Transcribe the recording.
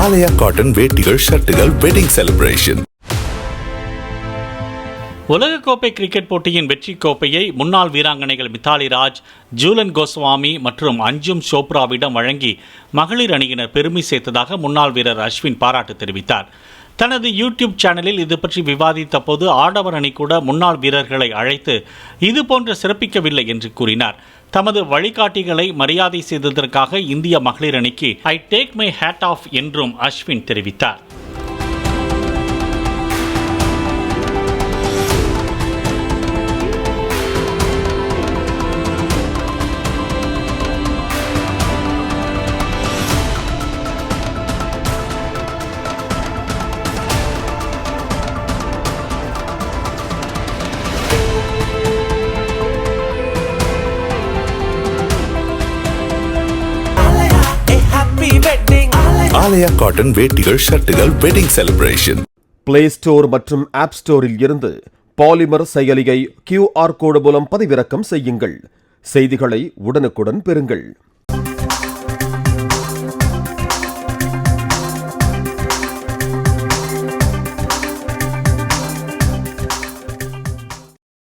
ஆலயா cotton வேட்டிகள் ஷர்ட்டுகள் wedding celebration. உலகக்கோப்பை கிரிக்கெட் போட்டியின் வெற்றி கோப்பையை முன்னாள் வீராங்கனைகள் மித்தாலி ராஜ், ஜூலன் கோஸ்வாமி மற்றும் அஞ்சும் சோப்ராவிடம் வழங்கி மகளிர் அணியினர் பெருமை சேர்த்ததாக முன்னாள் வீரர் அஸ்வின் பாராட்டு தெரிவித்தார். தனது யூடியூப் சேனலில் இது பற்றி விவாதித்த போது ஆடவர் அணி கூட முன்னாள் வீரர்களை அழைத்து இதுபோன்ற சிறப்பிக்கவில்லை என்று கூறினார். தமது வழிகாட்டிகளை மரியாதை செய்ததற்காக இந்திய மகளிர் அணிக்கு I take my hat off என்றும் அஸ்வின் தெரிவித்தார். ஆலயா காட்டன் வேட்டிகள் ஷர்ட்டுகள் வெட்டிங் செலிப்ரேஷன். பிளே ஸ்டோர் மற்றும் ஆப் ஸ்டோரில் இருந்து பாலிமர் செயலியை QR கோடு மூலம் பதிவிறக்கம் செய்யுங்கள். செய்திகளை உடனுக்குடன் பெறுங்கள்.